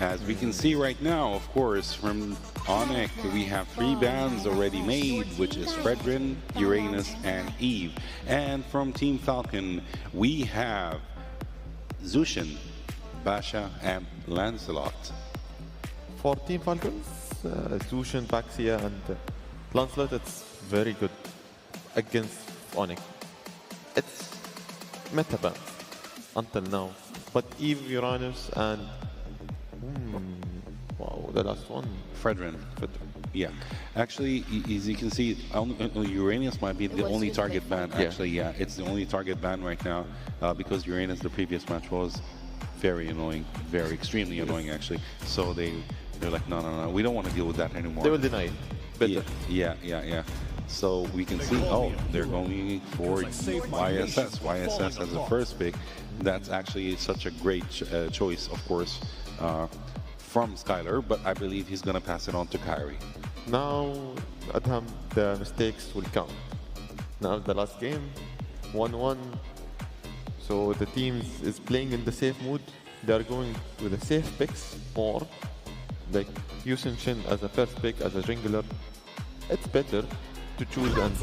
As we can see right now, of course, from Onic, we have 3 bans already made, which is Fredrin, Uranus, and Eve. And from Team Falcon, we have Zushin, Basha, and Lancelot. For Team Falcons, Zushin, Baxia, and Lancelot, it's very good against Onic. It's meta ban until now. But Eve, Uranus, and wow, the last one, Fredrin. Yeah, actually, as you can see, Uranus might be the only target ban. Actually, yeah, it's the only target ban right now because Uranus, the previous match, was very annoying, extremely annoying, actually. So they're like, no, we don't want to deal with that anymore. They will deny it. Better. Yeah. So we can see, they're going for YSS. YSS as a first pick. That's actually such a great choice, of course, from Skylar, but I believe he's going to pass it on to Kyrie. Now, Adham, the mistakes will count. Now, the last game, 1-1. So the team is playing in the safe mood. They are going with the safe picks more. Like Yusin Shin as a first pick, as a jungler. It's better to choose and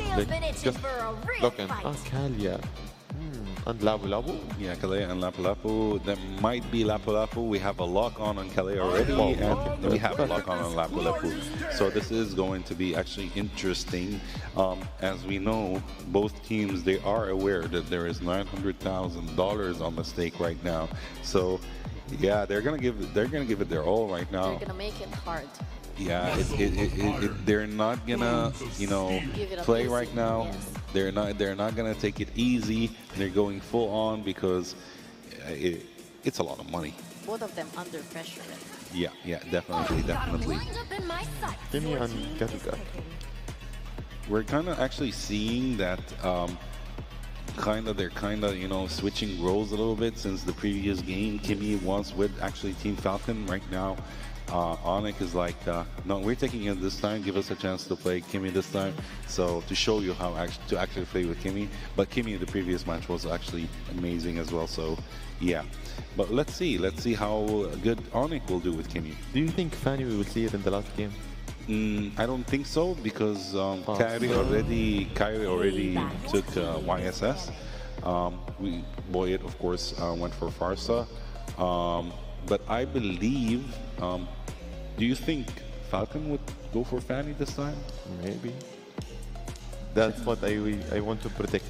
just lock in. Kalia. And Lapu Lapu? Yeah, Kalea and Lapu Lapu. That might be Lapu Lapu. We have a lock on Kalea already, and we have a lock on Lapu Lapu. So this is going to be actually interesting. As we know, both teams, they are aware that there is $900,000 on the stake right now. So yeah, they're gonna give it their all right now. They're gonna make it hard. Yeah, they're not gonna, play right now. Yes. They're not gonna take it easy. They're going full on because it's a lot of money. Both of them under pressure. Yeah, definitely. Timmy and Garuga. We're kind of actually seeing that they're kind of switching roles a little bit since the previous game. Kimmy was with actually Team Falcon right now. Onic is like, no, we're taking it this time. Give us a chance to play Kimmy this time. So to show you how to actually play with Kimmy. But Kimmy, the previous match was actually amazing as well. So yeah, but let's see how good Onic will do with Kimmy. Do you think Fanny will see it in the last game? I don't think so because Kyrie already took YSS. Boyd, of course, went for Farsa. But I believe, do you think Falcon would go for Fanny this time? Maybe. That's what I want to predict.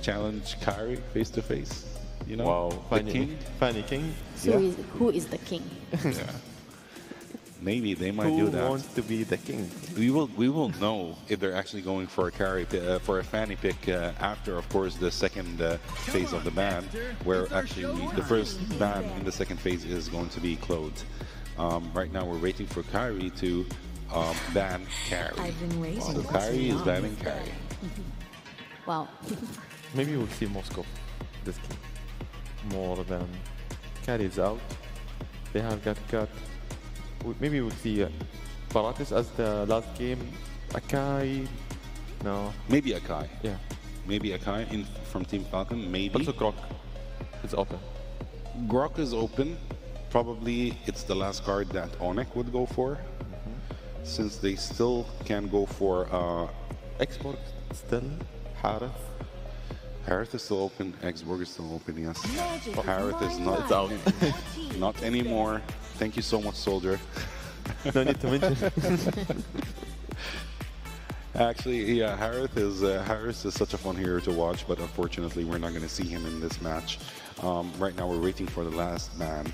Challenge Kyrie face to face. Wow, Fanny King. So who is the king? Yeah. Maybe they might do that. Who wants to be the king? We will know if they're actually going for a Fanny pick after, of course, the second phase of the ban, where actually the first ban in the second phase is going to be clothed. Right now, we're waiting for Kyrie to ban Carry. So Kyrie is banning Carry. Wow. Maybe we'll see Moscow this game more than Carry's out. They have got. Maybe we'll see Paratis as the last game. Akai, no. Maybe Akai. Yeah. Maybe Akai from Team Falcon. Maybe. Also Grok is open. Grok is open. Probably it's the last card that Onic would go for, since they still can go for Export still. Harith is still open. Xborg is still open. Yes. Harith is not out. Not anymore. Thank you so much, Soldier. No need to mention. Actually, yeah, Harris is such a fun hero to watch, but unfortunately, we're not going to see him in this match. Right now, we're waiting for the last ban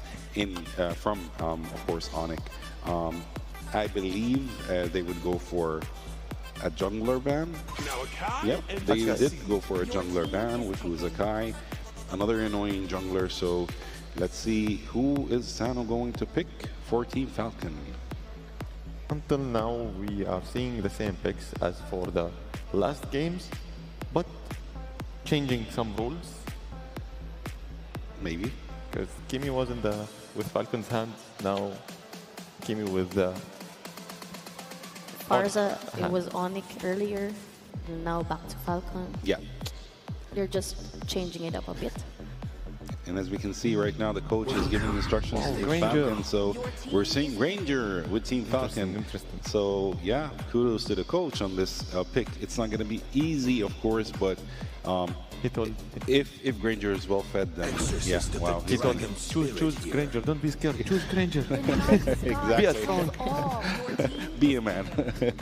from, of course, Onic. I believe they would go for a jungler ban. Yep, they did go for a jungler ban, which was Akai, another annoying jungler. So let's see who is Sano going to pick for Team Falcon. Until now, we are seeing the same picks as for the last games, but changing some rules. Maybe because Kimi was with Falcon's hand. Now Kimi with the Farza. It was Onic earlier. Now back to Falcon. Yeah. They're just changing it up a bit. And as we can see right now, the coach is giving instructions to the Falcons. So we're seeing Granger with Team Falcon. Interesting. So yeah, kudos to the coach on this pick. It's not going to be easy, of course, but if Granger is well fed, then yeah, wow. He told him, choose Granger. Don't be scared. Choose Granger. Exactly. Be a strong. Be a man.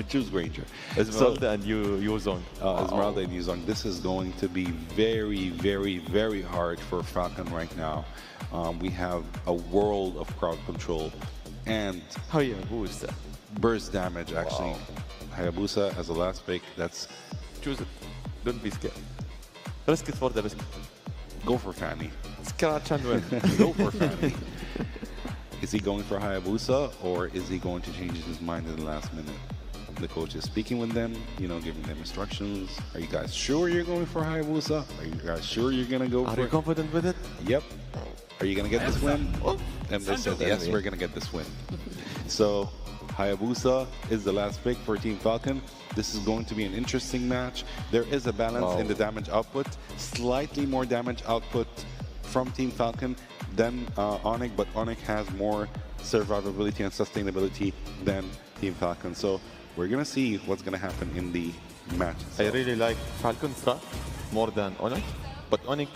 Choose Granger. Esmeralda and Yuzong. Esmeralda and Yuzong. This is going to be very, very, very hard for Falcon right now. We have a world of crowd control and Hayabusa. burst damage, actually. Wow. Hayabusa as the last pick. That's Choose it. Don't be scared. Risk it for the risk. go for Fanny. Scratch and win. Go for Fanny. Is he going for Hayabusa or is he going to change his mind in the last minute? The coach is speaking with them, you know, giving them instructions. Are you guys sure you're going for Hayabusa? Are you guys sure you're going to go Are for you confident with it? Yep. Are you going to get this win? And they said, yes, we're going to get this win. So Hayabusa is the last pick for Team Falcon. This is going to be an interesting match. There is a balance in the damage output. Slightly more damage output from Team Falcon than Onic, but Onic has more survivability and sustainability than Team Falcon. So we're going to see what's going to happen in the match. I really like Falcon's strat more than Onic, but Onic,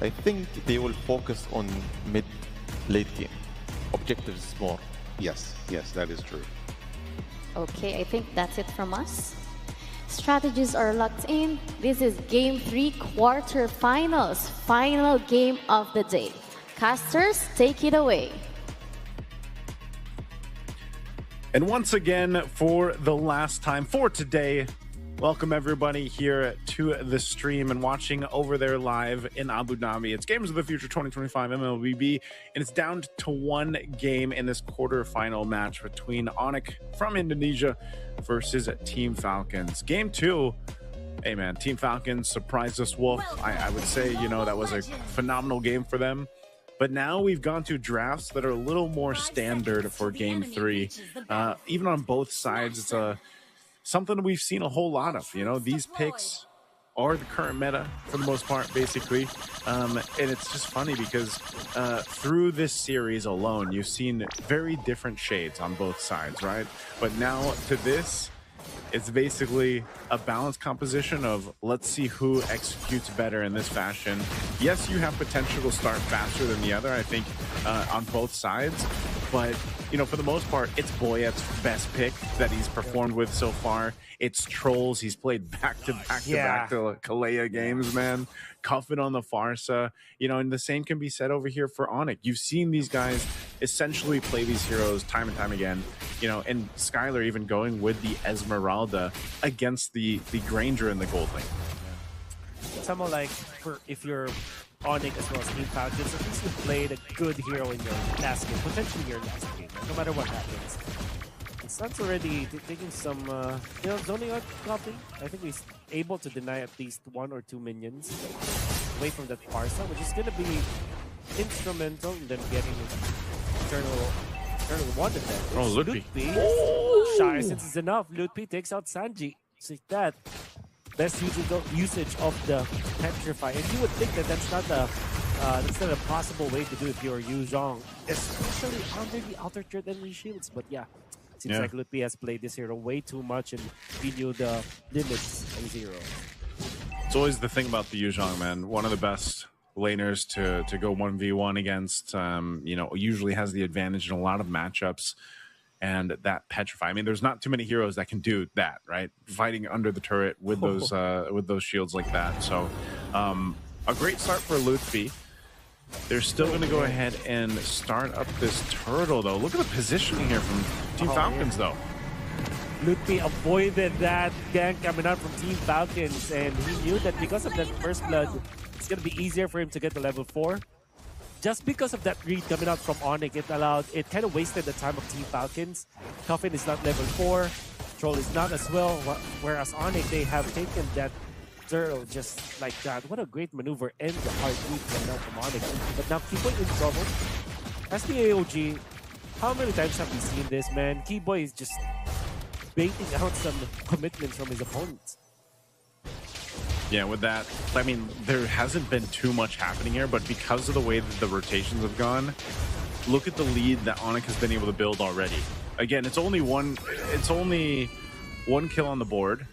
I think they will focus on mid-late game. Objectives more. Yes, that is true. Okay, I think that's it from us. Strategies are locked in. This is Game 3 quarterfinals, final game of the day. Casters, take it away. And once again, for the last time for today, welcome everybody here to the stream and watching over there live in Abu Dhabi. It's Games of the Future 2025 MLBB, and it's down to one game in this quarterfinal match between Onic from Indonesia versus Team Falcons. Game 2, hey man, Team Falcons surprised us, Wolf. I would say, you know, that was a phenomenal game for them. But now we've gone to drafts that are a little more standard for Game 3. Even on both sides, it's something we've seen a whole lot of. You know, these picks are the current meta for the most part, basically. And it's just funny because through this series alone, you've seen very different shades on both sides, right? But now to this, it's basically a balanced composition of let's see who executes better in this fashion. Yes, you have potential to start faster than the other, I think, on both sides. But, you know, for the most part, it's Boyet's best pick that he's performed with so far. It's Trolls. He's played back-to-back to Kalea games, man. Cuffin on the Farsa. You know, and the same can be said over here for Onic. You've seen these guys essentially play these heroes time and time again. You know, and Skylar even going with the Esmeralda against the Granger in the gold lane. Yeah. Somehow like, if you're Onic as well as Team Falcons, at least you played a good hero in your last game, potentially your last game, no matter what happens. And Sun's already taking some, you know, zoning out copy. I think he's able to deny at least 1 or 2 minions away from that Farsa, which is going to be instrumental in them getting Eternal One of them. Oh, Ludpi. Shy, since it's enough, Ludpi takes out Sanji. It's like that. Best usage of the Petrify, and you would think that that's not a possible way to do it if you're Yu Zhong, especially under the Outer Threat Enemy Shields. But yeah, it seems like Ludpi has played this hero way too much, and we knew the limits of Zero. It's always the thing about the Yu Zhong, man. One of the best laners to go 1v1 against. You know, usually has the advantage in a lot of matchups. And that Petrify. I mean, there's not too many heroes that can do that, right? Fighting under the turret with those shields like that. So, a great start for Ludpi. They're still going to go ahead and start up this turtle, though. Look at the positioning here from Team Falcons, though. Ludpi avoided that gank coming out from Team Falcons, and he knew that because of that first blood, it's going to be easier for him to get to level 4. Just because of that read coming out from Onic, it kind of wasted the time of Team Falcons. Cuffin is not level 4, Troll is not as well, whereas Onic, they have taken that turtle just like that. What a great maneuver and the hard read coming out from Onic. But now Keyboy in trouble. As the AOG, how many times have we seen this, man? Keyboy is just baiting out some commitments from his opponents. Yeah, with that, I mean, there hasn't been too much happening here, but because of the way that the rotations have gone, look at the lead that Onic has been able to build already. Again, it's only one kill on the board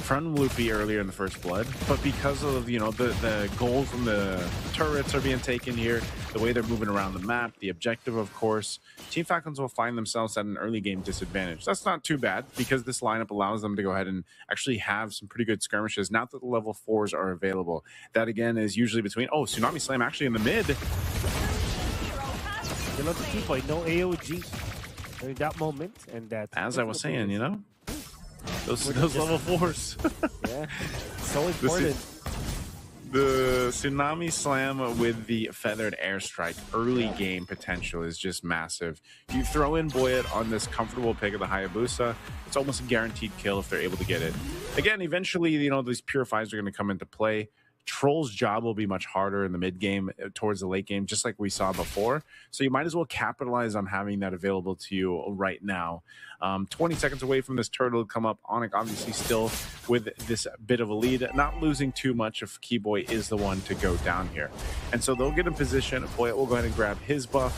from Loopy earlier in the first blood, but because of, you know, the gold from the turrets are being taken here, the way they're moving around the map, the objective, of course, Team Falcons will find themselves at an early game disadvantage. That's not too bad because this lineup allows them to go ahead and actually have some pretty good skirmishes now that the level 4s are available. That again is usually between, oh, Tsunami Slam actually in the mid. You know, the key point, no AOG during that moment, and that. As I was saying, you know, those level 4s. Yeah, so important. The Tsunami Slam with the Feathered Airstrike early game potential is just massive. You throw in Boyet on this comfortable pick of the Hayabusa, it's almost a guaranteed kill if they're able to get it. Again, eventually, you know, these Purifies are going to come into play. Troll's job will be much harder in the mid game towards the late game, just like we saw before. So you might as well capitalize on having that available to you right now. 20 seconds away from this turtle to come up. Onic obviously still with this bit of a lead, not losing too much if Keyboy is the one to go down here. And so they'll get in position. Boyet will go ahead and grab his buff.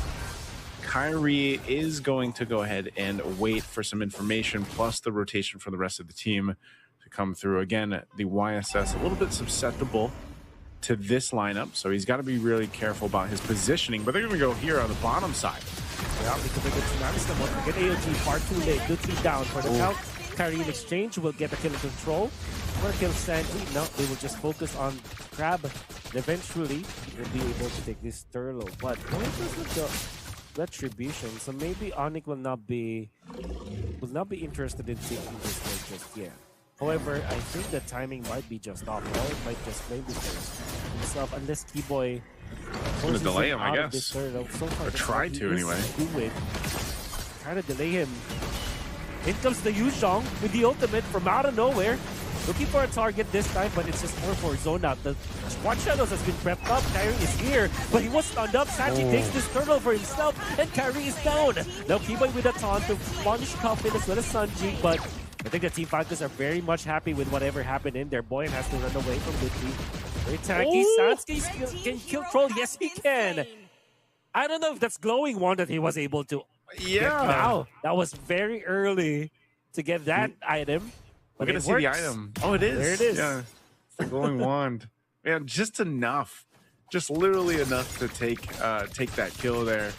Kyrie is going to go ahead and wait for some information plus the rotation for the rest of the team to come through. Again, the YSS a little bit susceptible to this lineup, so he's got to be really careful about his positioning, but they're going to go here on the bottom side. Yeah, because they get Tsunami Slam, won't get AOG far too late. Good feed down for the count. Kyrie in exchange will get a kill in control. Or kill Sanji. No, they will just focus on Crab. And eventually, they'll be able to take this Turtle. But going with the retribution, so maybe Onic will not be interested in taking this one just yet. However, I think the timing might be just off. Or it might just maybe for himself, unless Keyboy going to delay him, I guess. So far, or try to, anyway. Try to delay him. In comes the Yuzhong with the ultimate from out of nowhere. Looking for a target this time, but it's just more for zone out. The Squad Shadows has been prepped up. Kyrie is here, but he was stunned up. Sanji takes this turtle for himself, and Kyrie is down. Now Keyboy with a taunt to punish Coffin as well as Sanji, but I think the Team Falcons are very much happy with whatever happened in there. Boyan has to run away from Litty. Very tanky. Sanji can kill Troll. Yes, he can. I don't know if that's glowing one that he was able to. Yeah. Wow, that was very early to get that item. We're going to see the item. Oh, it is. There it is. Yeah. It's the glowing wand. Man, just enough. Just literally enough to take that kill there.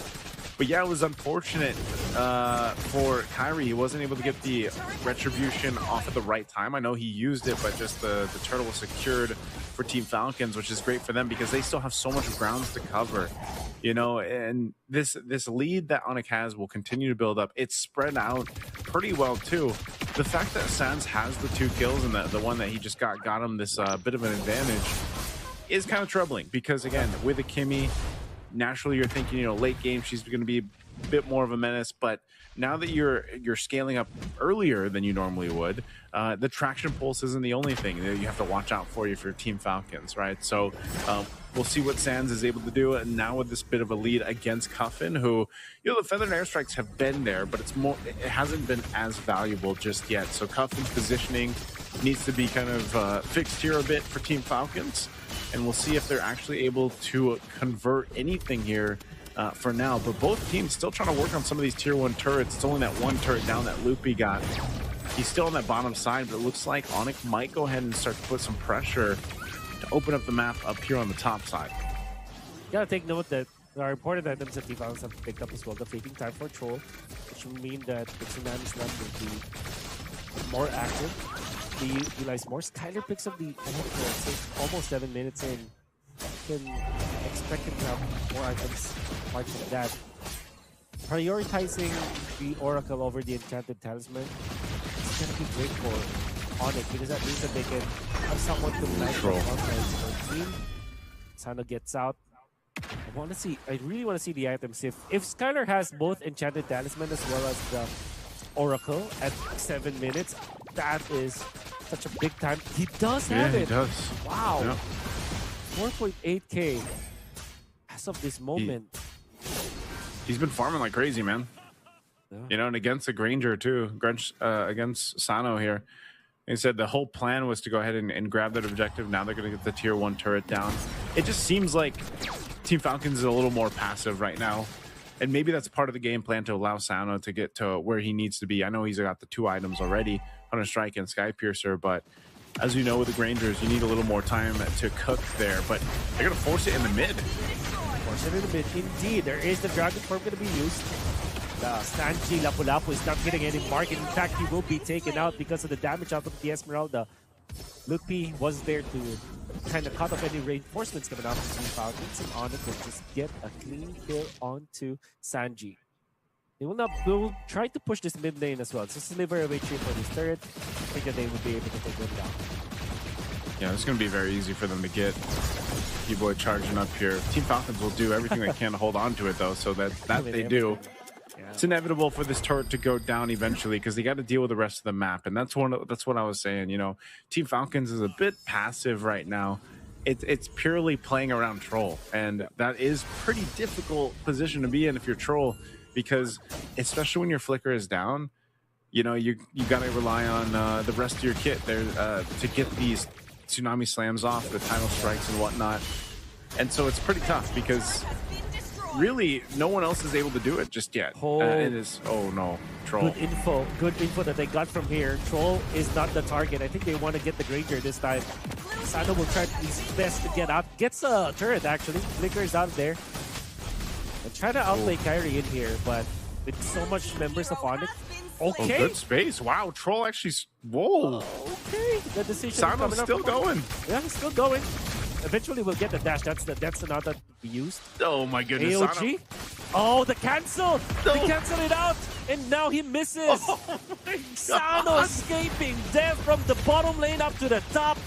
But yeah, it was unfortunate for Kyrie. He wasn't able to get the retribution off at the right time. I know he used it, but just the turtle was secured for Team Falcons, which is great for them because they still have so much grounds to cover. You know, and this lead that Onic has will continue to build up. It's spread out pretty well too. The fact that Sans has the 2 kills and the one that he just got him this bit of an advantage is kind of troubling because again, with a Kimmy, naturally you're thinking, you know, late game she's going to be a bit more of a menace, but now that you're scaling up earlier than you normally would, the traction pulse isn't the only thing that you have to watch out for if you're Team Falcons, right? So we'll see what Sans is able to do, and now with this bit of a lead against Cuffin, who, you know, the Feathered Airstrikes have been there, but it hasn't been as valuable just yet. So Cuffin's positioning needs to be kind of fixed here a bit for Team Falcons, and we'll see if they're actually able to convert anything here for now. But both teams still trying to work on some of these tier 1 turrets. It's only that one turret down that Loopy got. He's still on that bottom side, but it looks like Onic might go ahead and start to put some pressure to open up the map up here on the top side. You gotta take note that there are important items that the Falcons have picked up as well. The Fleeting Time for Troll, which will mean that the Tsunami Slam will be more active. They utilize more. Skyler picks up the almost 7 minutes in. Can expect him to have more items apart from that. Prioritizing the Oracle over the Enchanted Talisman is going to be great for Onic because that means that they can have someone to control on team. Sano gets out. I really want to see the items. If Skyler has both Enchanted Talisman as well as the Oracle at 7 minutes, that is such a big time. He does have it. He does. Wow. Yeah. 4.8k as of this moment. He's been farming like crazy, man. Yeah. You know, and against the Granger too, against Sano here. They said the whole plan was to go ahead and grab that objective. Now they're going to get the tier 1 turret down. It just seems like Team Falcons is a little more passive right now. And maybe that's part of the game plan to allow Sano to get to where he needs to be. I know he's got the 2 items already, Hunter Strike and Sky Piercer, but as you know with the Grangers, you need a little more time to cook there. But they're going to force it in the mid. Force it in the mid. Indeed, there is the Dragon Form going to be used. Sanji Lapu-Lapu is not getting any mark. In fact, he will be taken out because of the damage out of the Esmeralda. Lutpi was there to kind of cut off any reinforcements coming out from Team Falcons, and Onic will just get a clean kill onto Sanji. They will try to push this mid lane as well. So Sliver away tree for this turret. I think that they will be able to take them down. Yeah, it's going to be very easy for them to get P-Boy charging up here. Team Falcons will do everything they can to hold on to it, though, so that they do. Yeah. It's inevitable for this turret to go down eventually because they got to deal with the rest of the map, and that's what I was saying. You know, Team Falcons is a bit passive right now. It's purely playing around Troll, and that is pretty difficult position to be in if you're Troll, because especially when your flicker is down, you know, you got to rely on the rest of your kit there to get these tsunami slams off, the tidal strikes and whatnot, and so it's pretty tough because really no one else is able to do it just yet. It is, oh no, Troll. Good info that they got from here. Troll is not the target. I think they want to get the Granger this time. Sano will try his best to get out. Gets a turret actually. Flickers out there. And try to outplay Kyrie in here, but with so much members of Onic. Okay. Oh, good space. Wow, Troll actually, whoa. Okay, the decision. Sano's still going. Yeah, he's still going. Eventually we'll get the dash. That's the nod that we used. Oh my goodness. AOG. Oh, the cancel. No. They cancel it out, and now he misses. Oh my Sano escaping death from the bottom lane up to the top,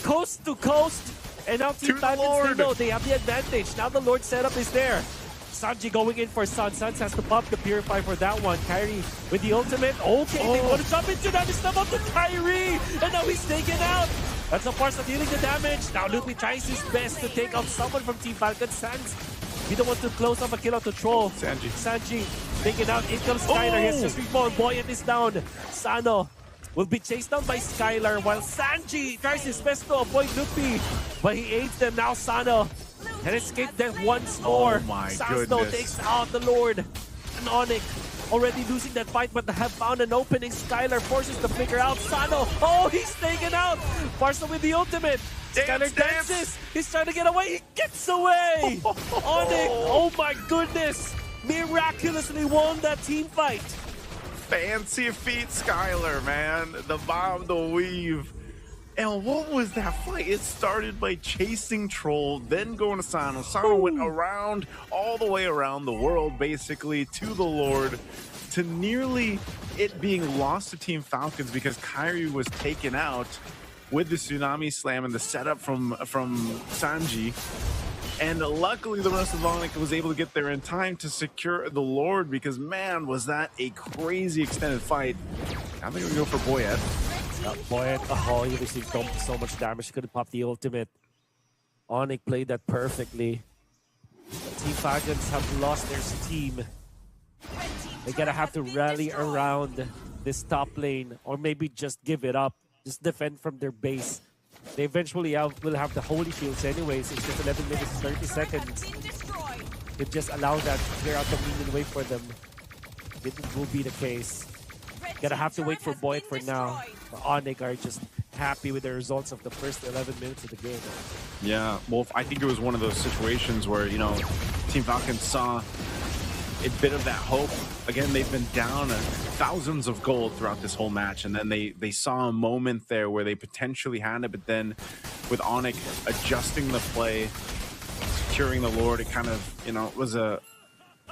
coast to coast, and now Team Falcons, they have the advantage. Now the Lord setup is there. Sanji going in for Sun. Suns has to pop the Purify for that one. Kyrie with the ultimate. Okay, they want to jump into that. It's not up to Kyrie, and now he's taken out. That's a Parsa dealing the damage. Now Lupi tries his best to take out someone from Team Falcon. Sans, he don't want to close off a kill out to Troll. Sanji taken out. In comes Skylar. He has just respawned. Buoyant is down. Sano will be chased down by Skylar while Sanji tries his best to avoid Lupi, but he aids them. Now Sano can escape death once more. Oh my Sano goodness. takes out the Lord. And Onic already losing that fight, but they have found an opening. Skylar forces the flicker out. Sano, oh, he's taken out. Parsa with the ultimate. Skylar dances. He's trying to get away. He gets away. Onic, oh my goodness. Miraculously won that team fight. Fancy feet, Skylar, man. The bomb, the weave. And what was that fight? It started by chasing Troll, then going to Sano. Sano went around, all the way around the world, basically, to the Lord, to nearly it being lost to Team Falcons because Kyrie was taken out with the Tsunami Slam and the setup from Sanji. And luckily, the rest of Onic was able to get there in time to secure the Lord because, man, was that a crazy extended fight. I think we go for Boyette. Boyette, oh, he received so much damage. He couldn't pop the ultimate. Onic played that perfectly. Team Falcons have lost their steam. They gotta have to rally around this top lane or maybe just give it up. Just defend from their base. They eventually will have the Holy Shields anyways. It's just 11 minutes, 30 seconds. They just allow that to clear out the minion wave for them. It will be the case. Gotta have to wait for Boyd for now. The Onic are just happy with the results of the first 11 minutes of the game. Yeah, well, I think it was one of those situations where, you know, Team Falcons saw a bit of that hope. Again, they've been down thousands of gold throughout this whole match, and then they saw a moment there where they potentially had it, but then with Onic adjusting the play, securing the Lord, it kind of, you know, was a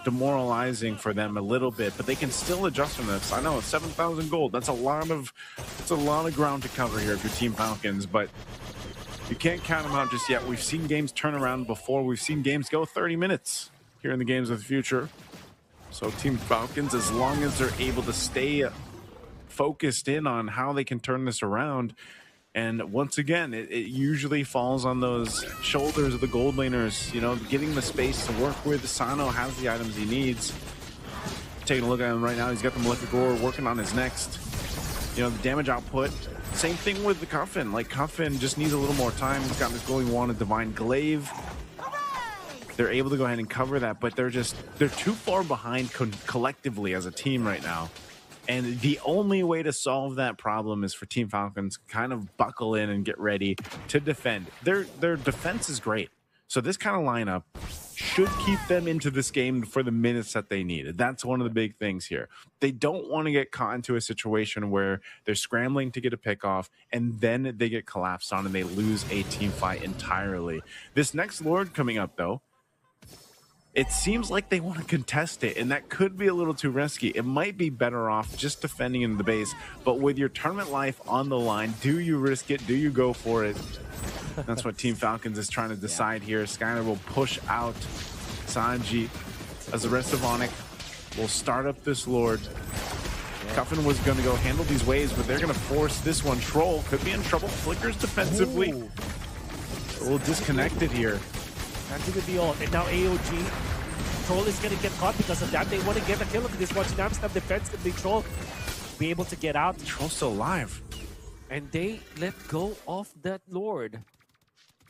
demoralizing for them a little bit, but they can still adjust from this. I know it's 7,000 gold. That's a lot of ground to cover here if you're Team Falcons, but you can't count them out just yet. We've seen games turn around before. We've seen games go 30 minutes here in the Games of the Future. So Team Falcons, as long as they're able to stay focused in on how they can turn this around, and once again, it usually falls on those shoulders of the gold laners, you know, getting the space to work with. Sano has the items he needs. Taking a look at him right now, he's got the Malefic Gore working on his next. You know, the damage output, same thing with the Cuffin. Like, Cuffin just needs a little more time. He's got this Glowing Wand and Divine Glaive. They're able to go ahead and cover that, but they're too far behind collectively as a team right now. And the only way to solve that problem is for Team Falcons kind of buckle in and get ready to defend. Their defense is great. So this kind of lineup should keep them into this game for the minutes that they need. That's one of the big things here. They don't want to get caught into a situation where they're scrambling to get a pick off and then they get collapsed on and they lose a team fight entirely. This next Lord coming up, though, it seems like they want to contest it, and that could be a little too risky. It might be better off just defending in the base, but with your tournament life on the line, do you risk it? Do you go for it? That's what Team Falcons is trying to decide here. Skylar will push out Sanji as the rest of Onic will start up this Lord. Cuffin was going to go handle these waves, but they're going to force this one. Troll could be in trouble. Flickers defensively. Ooh. A little disconnected here. Sanji with the ult, and now AOG. Troll is going to get caught because of that. They want to get a kill into this one. Now have defense to be Troll be able to get out. Troll's still alive. And they let go of that Lord.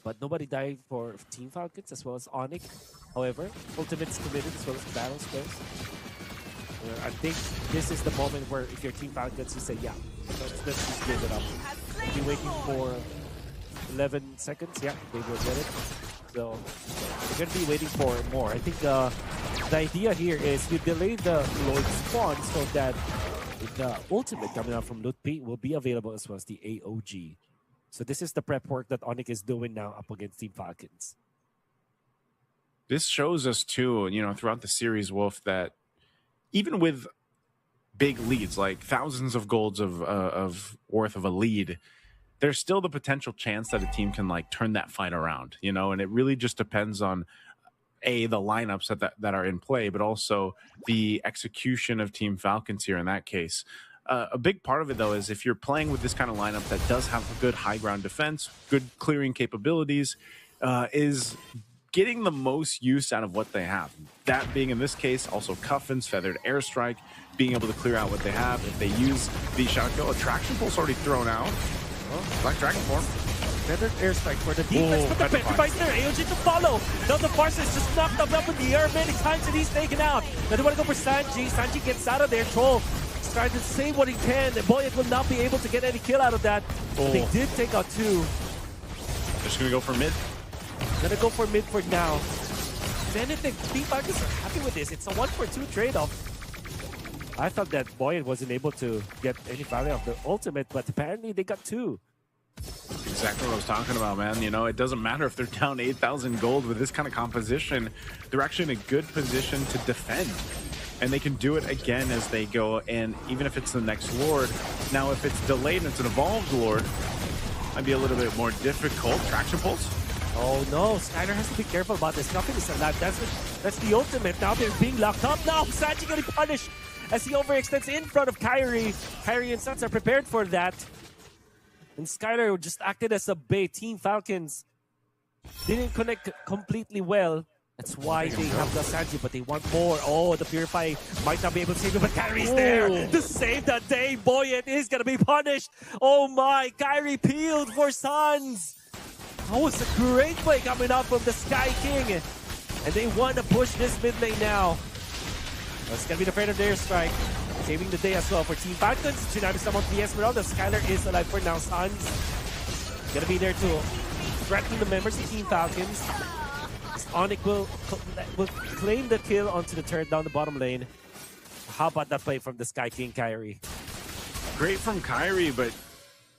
But nobody died for Team Falcons as well as Onic. However, ultimate's committed as well as battle spells. I think this is the moment where if you're Team Falcons, you say, yeah, let's just give it up. Be waiting for 11 seconds. Yeah, they will get it. So they're going to be waiting for more. I think the idea here is you delay the Lord spawn so that the ultimate coming out from Lutpi will be available as well as the AOG. So this is the prep work that Onic is doing now up against Team Falcons. This shows us too, you know, throughout the series, Wolf, that even with big leads, like thousands of golds of worth of a lead, there's still the potential chance that a team can like turn that fight around, you know, and it really just depends on the lineups that are in play, but also the execution of Team Falcons here in that case. A big part of it, though, is if you're playing with this kind of lineup that does have a good high ground defense, good clearing capabilities, is getting the most use out of what they have. That being, in this case, also Cuffin's Feathered Airstrike, being able to clear out what they have. If they use the Shotgun, Attraction Pulse already thrown out. Oh, Black Dragon form. Feathered Airstrike for the defense, but the Petrifies there. AOG to follow. Now the Farsa is just knocked up in the air many times and he's taken out. Now they want to go for Sanji. Sanji gets out of there. Troll trying to save what he can. And Boyet will not be able to get any kill out of that. Oh. They did take out two. Just going to go for mid. Gonna go for mid for now. If anything, Team Falcons are happy with this. It's a 1-for-2 trade-off. I thought that Boyet wasn't able to get any value of the ultimate, but apparently they got two. Exactly what I was talking about, man. You know, it doesn't matter if they're down 8,000 gold with this kind of composition. They're actually in a good position to defend. And they can do it again as they go, and even if it's the next Lord. Now, if it's delayed and it's an evolved Lord, might be a little bit more difficult. Traction Pulse? Oh no, Skyler has to be careful about this. Nothing is alive. That's the ultimate. Now they're being locked up. Now Sanji getting punished as he overextends in front of Kyrie. Kyrie and Suns are prepared for that. And Skyler just acted as a bait. Team Falcons didn't connect completely well. That's why they have the Sanji, but they want more. Oh, the Purify might not be able to save it, but Kyrie's there to save the day. Boyet is going to be punished. Oh my, Kyrie peeled for Suns. That was a great play coming out from the Sky King. And they want to push this mid lane now. That's going to be the Predator Airstrike. Saving the day as well for Team Falcons. Tsunami summoned the Esmeralda. Skylar is alive for now. Suns going to be there to threaten the members of Team Falcons. Onic will claim the kill onto the turret down the bottom lane. How about that play from the Sky King, Kyrie? Great from Kyrie, but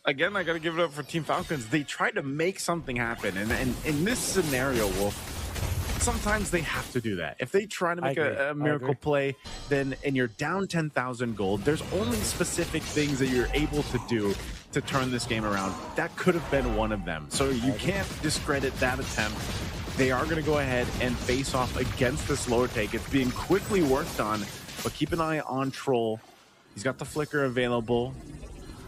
again, I got to give it up for Team Falcons. They tried to make something happen, and in this scenario, Wolf, sometimes they have to do that. If they try to make a miracle play, then and you're down 10,000 gold, there's only specific things that you're able to do to turn this game around. That could have been one of them. So you can't discredit that attempt. They are going to go ahead and face off against this lower take. It's being quickly worked on, but keep an eye on Troll. He's got the flicker available.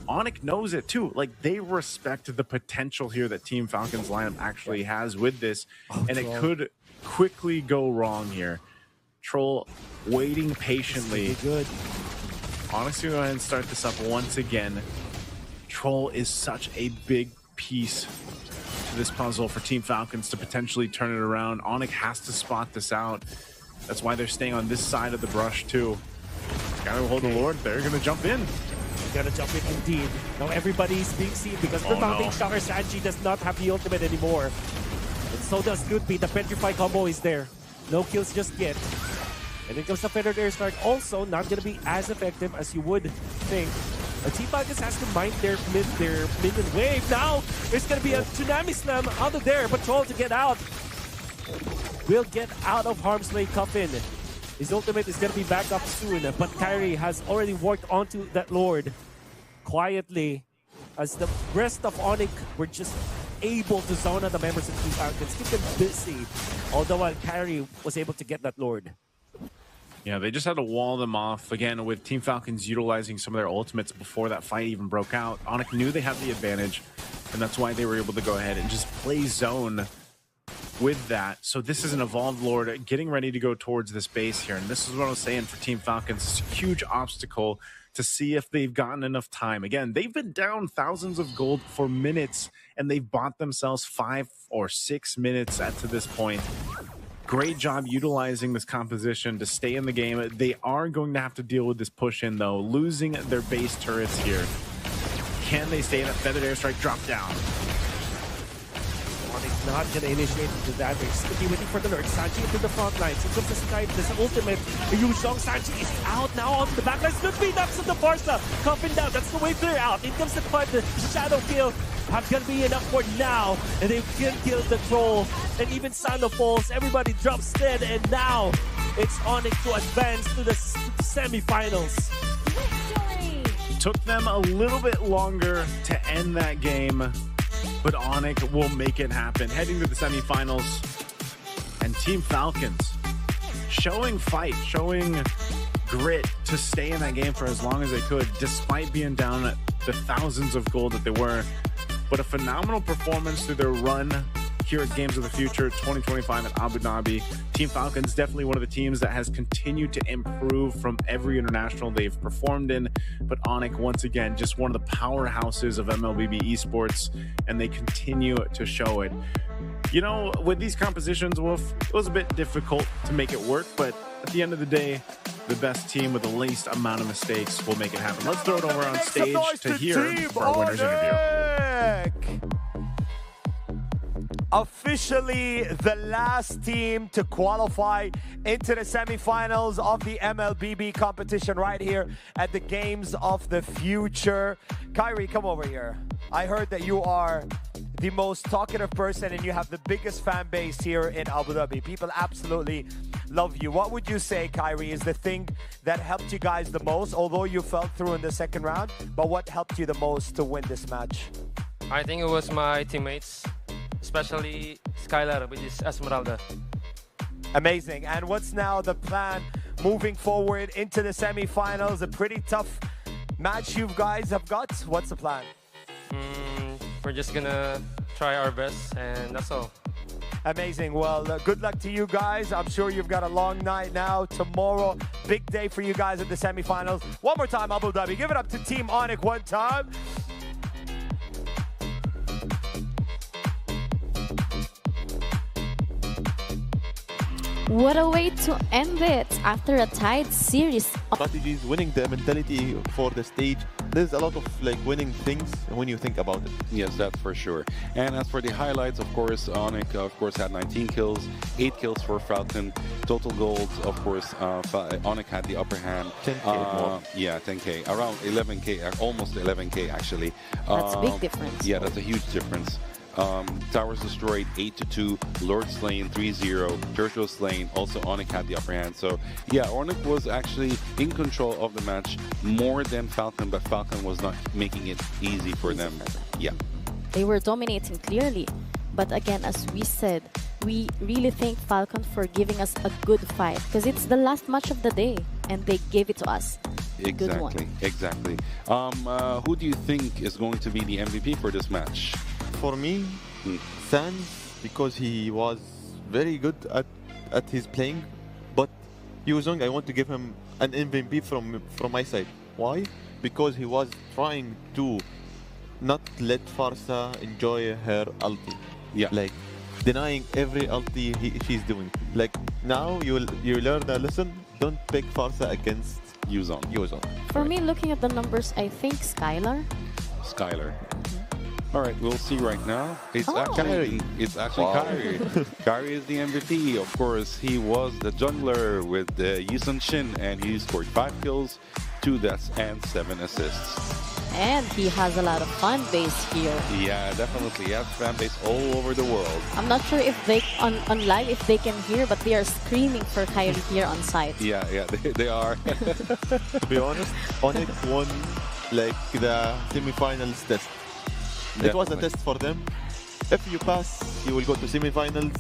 Onic knows it too. Like, they respect the potential here that Team Falcons lineup actually has with this, and it could quickly go wrong here. Troll waiting patiently. Good. Honestly, go ahead and start this up once again. Troll is such a big piece to this puzzle for Team Falcons to potentially turn it around. Onic has to spot this out. That's why they're staying on this side of the brush too. Gotta hold the Lord. They're gonna jump in. Gonna jump in indeed. Now everybody's being seen because we're mounting Shocker. Sanji does not have the ultimate anymore. And so does Ludwig. The Petrify combo is there. No kills just yet. And then comes the Feathered Air Strike. Also not gonna be as effective as you would think. Team Falcons has to mind their minion wave. Now there's gonna be a Tsunami Slam out of there, but Troll to get out. Will get out of harm's way. Coffin. His ultimate is gonna be back up soon, but Kyrie has already worked onto that Lord quietly as the rest of Onic were just able to zone out the members of Team Falcons, keep them busy. Although while Kyrie was able to get that Lord. Yeah, they just had to wall them off. Again, with Team Falcons utilizing some of their ultimates before that fight even broke out. Onic knew they had the advantage, and that's why they were able to go ahead and just play zone with that. So this is an Evolved Lord getting ready to go towards this base here. And this is what I was saying for Team Falcons. It's a huge obstacle to see if they've gotten enough time. Again, they've been down thousands of gold for minutes, and they've bought themselves 5 or 6 minutes to this point. Great job utilizing this composition to stay in the game. They are going to have to deal with this push in though, losing their base turrets here. Can they stay in a Feathered Airstrike drop down? Onic's not gonna initiate into that. They're just gonna be waiting for the Lord. Sanji into the front lines. Here comes the Skype. There's an ultimate. Yu Zhong. Sanji is out now on the back lines. Look, knocks on the Barca. Coffin down. That's the way clear out. In comes the fight. The shadow kill. Have gonna be enough for now. And they can kill the Troll. And even Sando falls. Everybody drops dead. And now it's Onic to advance to the semifinals. Took them a little bit longer to end that game, but Onic will make it happen. Heading to the semifinals, and Team Falcons showing fight, showing grit to stay in that game for as long as they could, despite being down at the thousands of gold that they were. But a phenomenal performance through their run here at Games of the Future 2025 at Abu Dhabi. Team Falcons definitely one of the teams that has continued to improve from every international they've performed in. But Onic, once again, just one of the powerhouses of MLBB Esports, and they continue to show it. You know, with these compositions, Wolf, it was a bit difficult to make it work, but at the end of the day, the best team with the least amount of mistakes will make it happen. Let's throw it over on stage to hear for our winner's interview. Officially the last team to qualify into the semifinals of the MLBB competition right here at the Games of the Future. Kyrie, come over here. I heard that you are the most talkative person and you have the biggest fan base here in Abu Dhabi. People absolutely love you. What would you say, Kyrie, is the thing that helped you guys the most, although you fell through in the second round, but what helped you the most to win this match? I think it was my teammates, especially Skylar, which is Esmeralda. Amazing. And what's now the plan moving forward into the semifinals? A pretty tough match you guys have got. What's the plan? We're just gonna try our best, and that's all. Amazing. Well, good luck to you guys. I'm sure you've got a long night now. Tomorrow, big day for you guys at the semifinals. One more time, Abu Dhabi. Give it up to Team Onic one time. What a way to end it after a tied series. Strategies, winning the mentality for the stage. There's a lot of like winning things when you think about it. Yes, that's for sure. And as for the highlights, of course, Onic, of course, had 19 kills, 8 kills for Falcon. Total gold, of course, Onic had the upper hand. 10K more. Yeah, 10K, around 11K, almost 11K actually. That's a big difference. Yeah, that's a huge difference. Towers destroyed 8-2, Lord slain 3-0, Turtle slain, also Onic had the upper hand. So yeah, Onic was actually in control of the match more than Falcon, but Falcon was not making it easy for them. Yeah. They were dominating clearly. But again, as we said, we really thank Falcon for giving us a good fight because it's the last match of the day and they gave it to us. Good one. Exactly. Who do you think is going to be the MVP for this match? For me, Sans, because he was very good at his playing, but Yu Zhong, I want to give him an MVP from my side. Why? Because he was trying to not let Farsa enjoy her ulti. Yeah. Like denying every ulti she's doing. Like now you learn a lesson. Don't pick Farsa against Yuzon. For me, looking at the numbers, I think Skylar. Skylar. All right, we'll see right now. It's Oh. actually Wow. Kyrie. Kyrie is the MVP. Of course, he was the jungler with Yusun Shin, and he scored 5 kills, 2 deaths, and 7 assists. And he has a lot of fan base here. Yeah, definitely. He has fan base all over the world. I'm not sure if they, on live, if they can hear, but they are screaming for Kyrie here on site. Yeah, they are. To be honest, Onic won like the semifinals test. It was a Definitely. test for them. If you pass, you will go to semifinals,